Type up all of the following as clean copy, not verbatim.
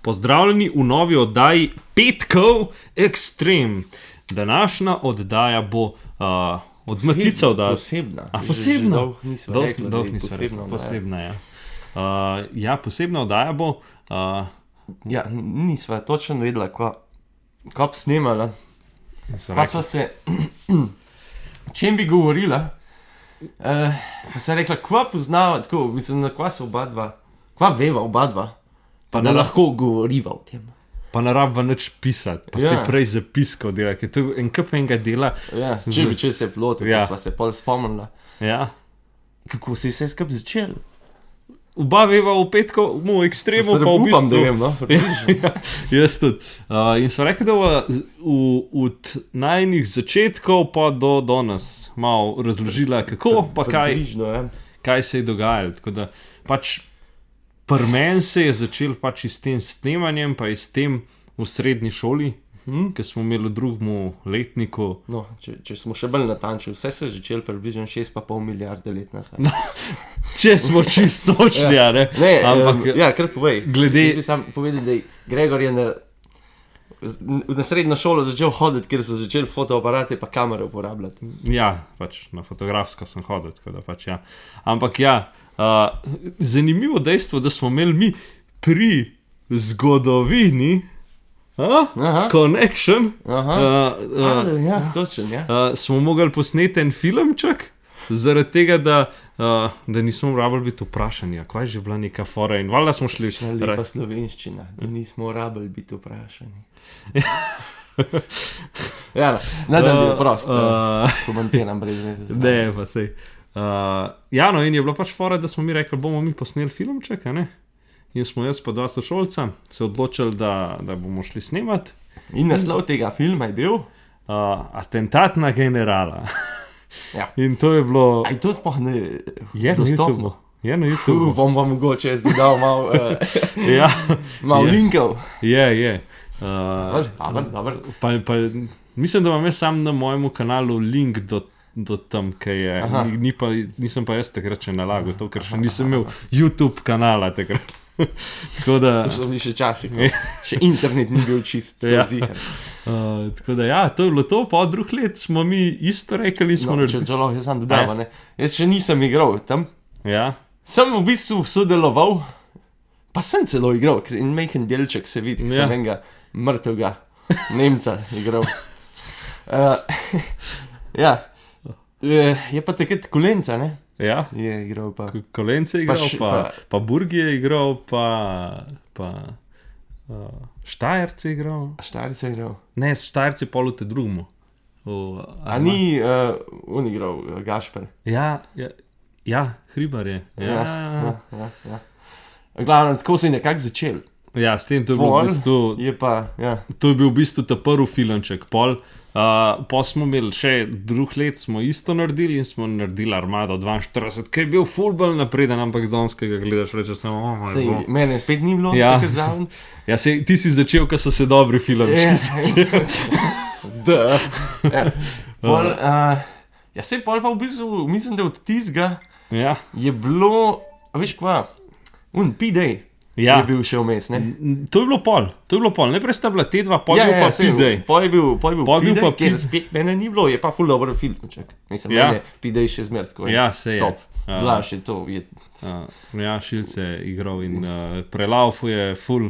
Pozdravljeni v novi oddaji Petkov Extreme. Današnja oddaja bo od Matica oddaja. Posebna. Posebna? Dolgo nismo rekli, posebna, ja. Posebna oddaja bo... Ja, nisva točno vedela, ko bi snemala. Pa sva se... Čem bi govorila? Pa sem rekla, kva poznava, tako, mislim, na kva se oba dva, kva veva oba dva, pa da lahko govoriva o tem. Pa ne rabva nič pisati, pa se prej zapiskal dela, ker to je en kup enega dela. Ja, če se plotil, ko sva se pol spomnila. Ja. Kako si vse skupaj začel? Oba veva v Petkovem Extremu, pa v bistvu... Upam, da vem, no, približno. Jaz tudi. In sva rekli, da od najnih začetkov pa do danes malo razložila, kako, pa kaj se je dogajalo. Tako da pač pri meni se je začel pač s tem snemanjem, pa s tem v srednji šoli, ker smo imeli v drugem letniku. No, če smo še bolj natančni, vse se je začel približno 6,5 milijarde let nazaj. No, če smo čisto točni, ne? Ja, kar povej. Glede... Jaz bi sam povedal, da je Gregor je na srednjo šolo začel hoditi, ker so začeli fotoaparate pa kamere uporabljati. Ja, pač na fotografsko sem hodil, tako da pač ja. Ampak ja, zanimivo dejstvo, da smo imeli mi pri zgodovini Connection. Ja, točno, ja. Smo mogli posneti en filmček, zaradi tega, da nismo rabili biti vprašani, kaj je že bila neka fora in valjda smo šli... Lepa slovenščina, da nismo rabili biti vprašani. Ja, nadalje, prost, komentiram brez veze. Ne, pa sej. Ja, no, in je bilo pač fora, da smo mi rekli, bomo mi posneli filmček, a ne? In smo jaz pa dva sošolca se odločili, da bomo šli snemati. In naslov tega filma je bil? Atentat na generala. Ja. In to je bilo... Aj to sploh ne dostopno? Je na YouTubeu. Bom mogoče jaz dodal malo malo linkov. Je. Dobar. Pa mislim, da imam jaz sam na mojemu kanalu link do tam, kaj je. Nisem pa jaz takrat še nalagal to, ker še nisem imel YouTube kanala takrat. Tako da... To so bili še časi, še internet ni bil čist zihar. Tako da ja, to je bilo to, pa od drugih let smo mi isto rekli in smo naredili. Če lahko jaz sam dodava, ne. Jaz še nisem igral tam. Ja. Sem v bistvu sodeloval, pa sem celo igral, in majhen delček se vidi, ker sem enega mrtvega Nemca igral. Ja. Je pa takrat Kolenca, ne? Ja. Je igral pa. Kolence je igral, pa Burgi je igral, pa Štajerc je igral. Štajerc je igral? Ne, Štajerc je pol v te drugmu. A ni on igral, Gašper? Ja, Hribar je. Ja. Glavno, tako si nekako začel. Ja, s tem to je bil v bistvu... Je pa, ja. To je bil v bistvu ta prvi filmček, pol smo imeli še drugih let, smo isto naredili in smo naredili Armado 42, ki je bil ful bolj napreden, ampak zonskega gledaš, rečeš samo, mene spet ni bilo takrat zraven. Ja, ti si začel, ko so se dobri filmčki začeli. Sej pol pa v bistvu, mislim, da od tizga je bilo, veš kva, P-Day. Je bil še vmes, ne? To je bilo pol. Najprej sta bila te dva, pol je bil pa P-Day. Pol je bil P-Day, ker spet mene ni bilo, je pa ful dober filmček. Mislim, mene P-Day še zmer tako je. Ja, se je. Top. Blaž je to. Ja, Šilce je igral in prelaufuje ful.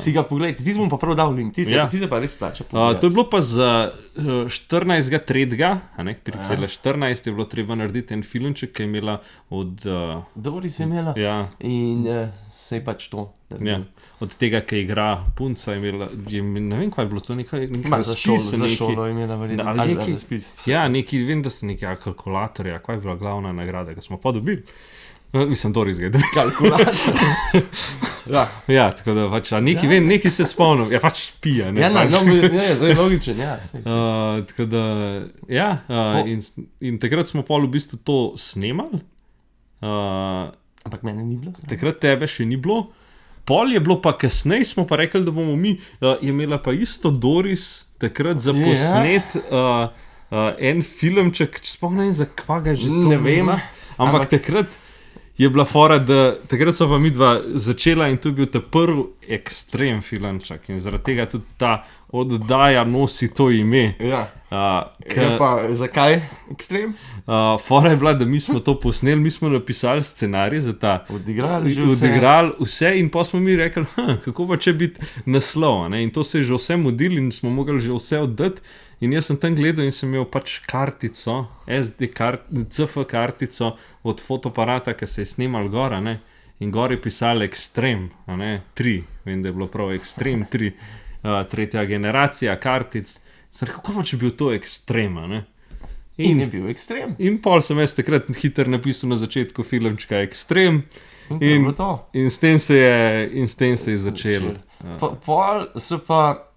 Si ga pogledaj, ti smo pa prav dal link, ti se pa res plača pogledati. To je bilo pa za 14.3., 3.14 je bilo treba narediti en filmček, ki je imela od... Doris je imela in se je pač to naredil. Od tega, ki igra punca, je imela, ne vem, kaj je bilo to, nekaj za šolo je imela verjetno, ali za razpis. Ja, vem, da so nekaj kalkulatorja, kaj je bila glavna nagrada, ki smo pa dobili. Mislim, Doris ga je dobil. Kalkulator. Ja, tako da pač, nekaj se spomnim, ja pač pija, ne? Zdaj logičen, ja. Tako da, ja, in takrat smo pol v bistvu to snemali. Ampak mene ni bilo. Takrat tebe še ni bilo. Pol je bilo pa kasneje, smo pa rekli, da bomo mi, je imela pa isto Doris takrat za posnet en filmček, sploh ne vem, za kva ga že to. Ne vem. Ampak takrat je bila fora, da takrat so pa mi dva začela in to je bil ta prvi ekstrem filmček in zaradi tega tudi ta oddaja nosi to ime. Ja. Pa zakaj ekstrem? Fora je bila, da mi smo to posneli, mi smo napisali scenarij za ta. Odigrali vse in pa smo mi rekli, kako pa če biti naslov. Ne? In to se je že vse modil in smo mogli že vse oddati. In jaz sem tam gledal in sem imel pač kartico, CF kartico od fotoaparata, ki se je snimal gora, ne? In gor je pisal Extreme, 3, vem, da je bilo prav Extreme 3, tretja generacija kartic. Sem rekel, kako če bil to Extreme, ne? In je bil Extreme. In pol sem jaz takrat hitro napisal na začetku filmčka Extreme. In s tem se je začelo. Pol so pa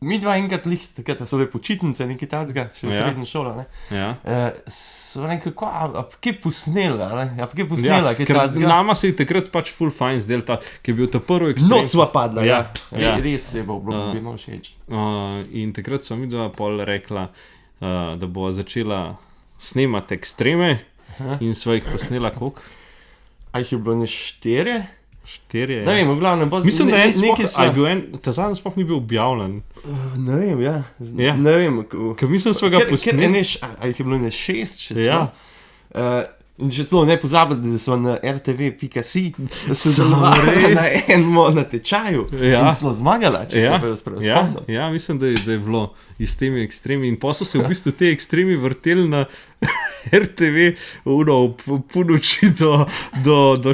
mi dva enkrat takrat so bile počitnice, nekaj takega, še v srednji šoli, ne? Ja. So rekli, kaj posnela, ne? Kaj posnela, kaj takega? Nama se je takrat pač full fine zdel ta, ki je bil ta prvi Extreme. Noc sva padla, ja. Res je bilo všeč. In takrat sva mi dva pol rekla, da bo začela snemati Extreme in sva jih posnela koliko? A jih je bilo ne 4? 4, ne vem, v glavnem, mislim, da ta zadnji sploh ni bil objavljen. Ne vem, ja. Ne vem. Ker mislim, sva ga posneli. A jih je bilo ne 6 še celo? In še celo ne pozabiti, da so na rtv.si, da so delovali na tečaju in celo zmagala, če se prav spomnim. Ja, mislim, da je bilo iz temi ekstremi in pa so se v bistvu te ekstremi vrteli na RTV po noči do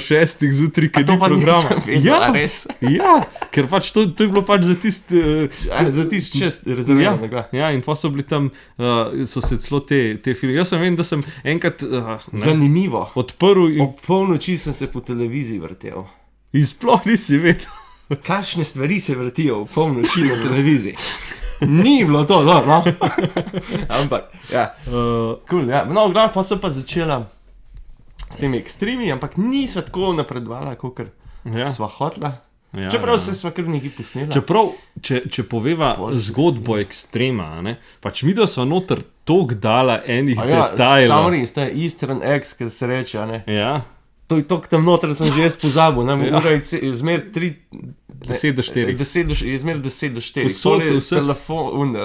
6 zjutraj, ker ni programa. Ja, ker pač to je bilo pač za tist čas rezervirano. Ja, in pa so bili tam, so se celo te filme. Jaz sem vem, da sem enkrat zanimivo. Odprl in ob polnoči sem se po televiziji vrtel. In sploh nisi vedel. Kakšne stvari se vrtijo ob polnoči na televiziji? Ni bilo to, no. Ampak, ja. Cool, ja. No, v glavnem pa so pa začela s temi ekstremi, ampak niso tako napredvala, kakor sva hotla. Čeprav se sva kar nekaj posnela. Čeprav, če poveva zgodbo ekstrema, ne, pač mi da sva noter toliko dala enih detajlov. Samo res, to je Eastern X, ki se reče, ne. Ja. To je toliko tam noter, sem že jaz pozabil, ne, ura je zmer 10 do 4. Je zmer 10 do 4. Posod je telefon,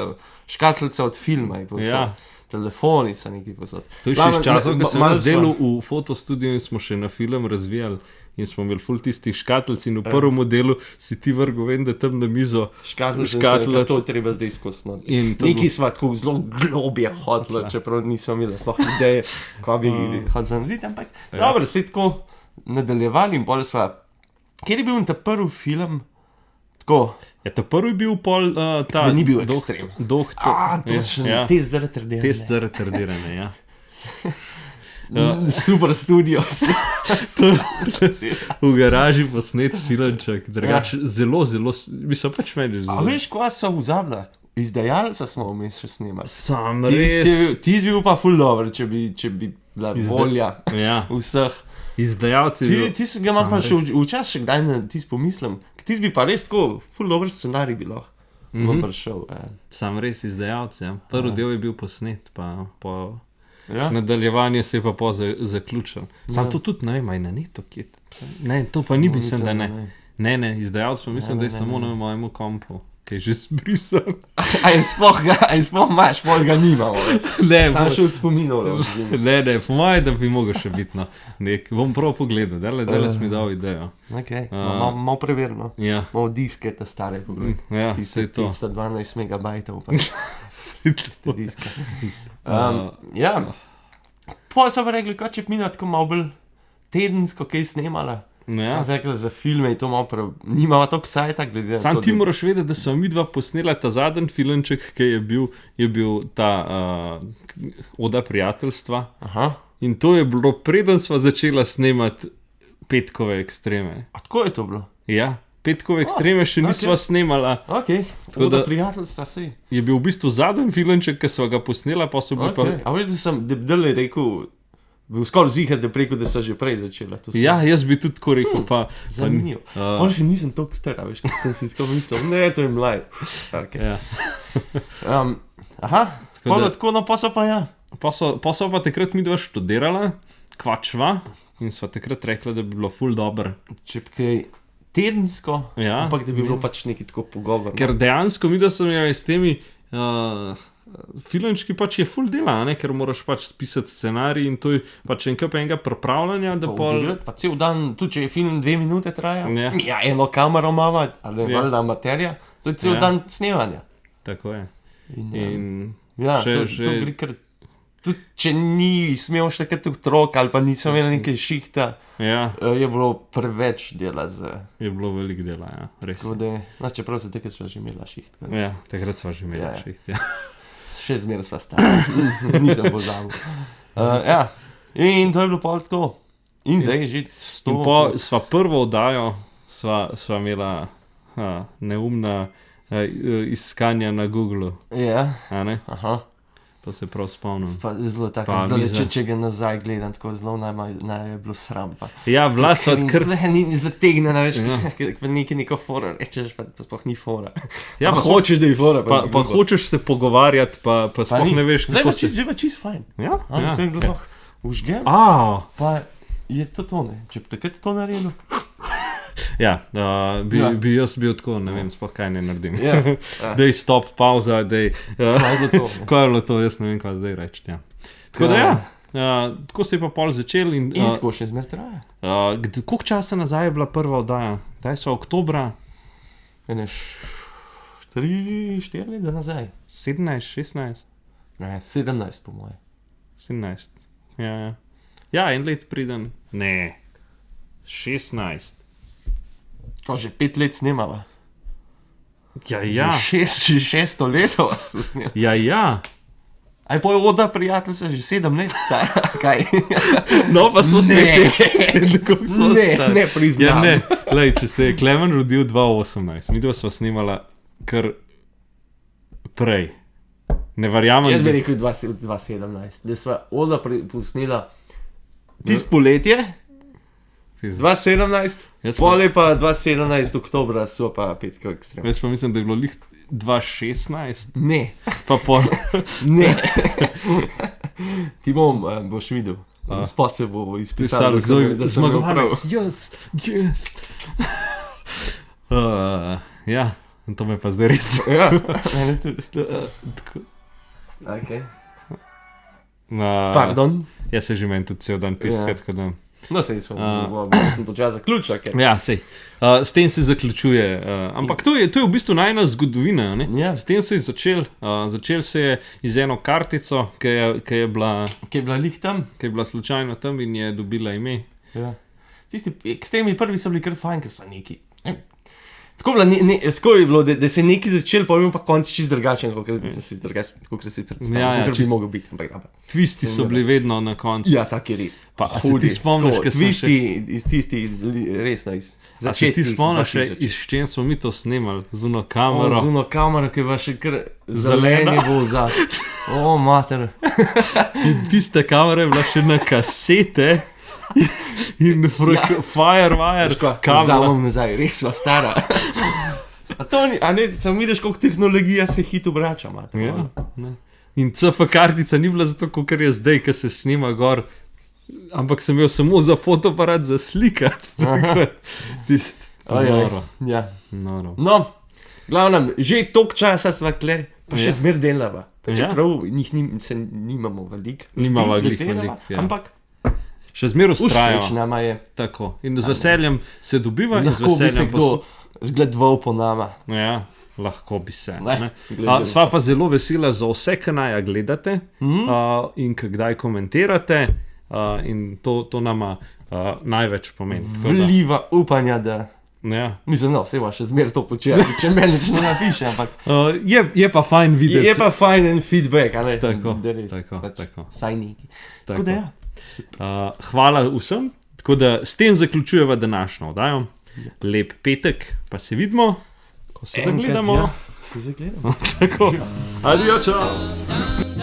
škatlica od filma je posod. Telefoni so nekaj posod. To je še iz časov, ko sem jaz delal v fotostudiju in smo še na film razvijali. In smo imeli ful tistih škatlic in v prvem modelu si ti vrgo, vem, da tam na mizo škatlic, to treba zdaj skosno. Nekaj sva tako zelo globje hodila, čeprav nismo imeli sploh ideje, ko bi hodila narediti, ampak dobro, se je tako nadaljevali in pol sva, kjer je bil ta prvi film, tako? Ja, ta prvi je bil pol ta... Da ni bil ekstrem. Točno, test za retardirane. Test za retardirane, ja. Super studio. V garaži posnet filmček, drugače zelo, mislim pač meni zelo. A veš, ko so vzabila? Izdajalca smo vmes še snemali. Sam res. Ti si bil pa ful dobro, če bi bila volja vseh. Izdajalci. Ti si ga imam pa še včas še kdaj na tis pomislim. Ti bi pa res tako ful dober scenarij bilo. Prišel. Sam res izdajalci, ja. Prvi del je bil posnet, pa po... Nadaljevanje se je pa zaključilo. Sam to tudi ne vem, aj na netu, kje. Ne, to pa ni mislim, da ne. Ne, izdajalstvo mislim, da je samo na mojemu kompu, ki je že zbrisan. A je sploh imaš, sploh ga nimamo. Sam še od spominov. Ne, po moje, da bi mogel še biti nek. Bom prav pogledal, dale si mi dal idejo. Ok, malo preverno. Malo diske ta stare pogledaj. Ja, se je to. 512 megabajtov pa. Tiste diske. Ja, pa so pa rekli, če bi mina tako malo bolj tedensko kaj snemala. Sem se rekla, za filme je to malo prav, nimava toliko cajta glede. Sam ti moraš vedeti, da so mi dva posnela ta zadnji filmček, ki je bil ta Oda prijateljstva. In to je bilo, preden sva začela snemati Petkove ekstreme. A tako je to bilo? Ja. Petkove ekstreme še nisva snemala. Ok, tako da prijateljstva si. Je bil v bistvu zadnji filmček, ki sva ga posnela, pa so bili pa... A veš, da sem debdele rekel, bil skoraj zihar, da preko, da so že prej začela. Ja, jaz bi tudi tako rekel, pa... Zanimivo. Pa še nisem toliko stara, veš, kako sem si tako mislil. Ne, to je mlaj. Aha, tako, no pa so pa ja. Pa so pa takrat mi dva študirala, kvačva. in sva takrat rekla, da bi bilo ful dobro. Če bi kaj tedensko, Ja. ampak da bi bilo pač nekaj tako pogovor. Ker dejansko mi, da sem jo s temi filmčki pač je ful dela, ne? Ker moraš pač spisati scenarij in to je pač enega pripravljanja, da Pa cel dan, tudi če je film 2 minute traja, Ja. eno kamero imamo, ali Ja. valjda materija, to je cel Ja. dan snemanja. Tako je. In Še- to gre kar, tudi če ni smel še takrat otrok ali pa niso imeli neke šihta, Ja, je bilo preveč dela za... je bilo veliko dela, ja, res. Tako da, no, čeprav se takrat sva že imela šiht. Ja, takrat sva že imeli Ja. šiht, ja. Še zmeraj sva stala, nisem pozabil. Ja, in to je bilo pol tako. In zdaj že In 100... po sva prvo oddajo, sva imela neumna iskanja na Googlu, Ja, a ne? aha. To se prav spomnim. Pa zelo tako, Pa zdaj, miza. če ga nazaj gledam, tako zelo naj je bilo sram. Pa. Ja, bila sva kar... Ni zategnjena, več, Ja. neko fora, rečeš pa sploh ni fora. Ja, pa hočeš, da je fora. Pa hočeš se pogovarjati, pa sploh ne veš, zdaj kako pa že čist fajn. Ja, Ja, to je bilo ok. užgem, pa je to ne. Če bi takrat to naredil. Ja, Ja. bi jaz bil tako, ne vem, sploh kaj ne naredim. Ja. Dej stop, pauza, dej... Kaj je bilo to? ne? Kaj je bilo to, jaz ne vem, kaj zdaj reči. Ja. Tako da ja, tako se je pa pol začel in... In tako še zmer traja. Koliko časa nazaj je bila prva oddaja? Daj so oktobra Ene 3-4 leta nazaj. 17, 16, Ne, 17 po moje. 17. Ja, ja, en let pridem. Ne, 16. Ko že 5 let snemava. Ja, ja, Že 600 let vas usnil. ja. Aj poj oda prijateljica že 7 let stara, kaj? No, pa smo Ne. spet tako smo Ne, stari. ne priznam. Ja, ne, lej, če se je Klemen rodil 2018, mi dva sva snimala kar prej. Ne verjamem, Jaz bi da... rekel 2017, da sva oda posnela tisto poletje, 2017, Jaz pa- pole pa 2017 oktobra so pa petko ekstrem. Jaz pa mislim, da je bilo lih 2016, Ne, pa pol. ne. Ti boš videl. Spot se bo izpisal, da sem imel prav. Zmagovalec, yes. Ja, in to me pa zdaj res. Ja, mene tudi. Tako. Okay. Uh, Pardon. Jaz se že meni tudi cel dan piskati, tako da... No, sej smo počasi zaključili, ker... Ja, sej. S tem se zaključuje. Ampak to je v bistvu najna zgodovina. Ne? Ja. S tem se je začel. Začel se je z eno kartico, ki je bila lih tam. slučajno tam in je dobila ime. Ja. Tisti ekstremni prvi so bili kar fajn, ker so neki. Tako je bilo, da se je neki začel, pa je bil pa konc čist drugačen, kot si predstavljal, Ja, kot bi čisto. mogel biti. Ampak, Twisti so bili vedno na koncu. ja, tak je res. Pa, a se ti spomniš, kaj sem Twisti iz tisti, resno iz A se začetka. ti spomniš, iz čem smo mi to snemali? Z uno kamero. Z uno kamero, ki je pa še kar Zelena. zeleni bo za... O, mater. In tista kamera je bila še na kasete. In Firewire, kamera. Vzamem nazaj, res sva stara. A ne, samo vidiš, koliko tehnologija se hitro obrača, mater. Ja, ne. In CF kartica ni bila zato, ker je zdaj, ki se snima gor, ampak sem imel samo za fotoaparat za slikati. Tist, noro, Ja. noro. No, glavnem, že toliko časa sva kle, pa še Ja. zmer delava. Pa Ja. čeprav njih nimamo veliko. Nimava glih Delava, veliko, ja. Ampak Še zmeraj všeč ustrajamo. nama je. Tako. In z veseljem se dobiva in z Lahko bi se veseljem kdo zgledoval po nama. Ja, lahko bi se. Ne, Ne? gledaj. Sva pa zelo vesela za vse, ki naj gledate in ki kdaj komentirate. In to nama največ pomeni. Tako da, Vliva upanja, da... ja. Mislim, no, vse še zmer to počela, če meni ne napiše, ampak Je pa fajn videti. je pa fajn en feedback, a ne? Tako, Da res, tako, pač tako. Saj neki. Tako. Tako da ja. Hvala vsem. Tako da s tem zaključujeva današnjo oddajo. Lep petek, pa se vidimo, ko se Enkrat, zagledamo. ja, se zagledamo. Tako. Adijo, čau.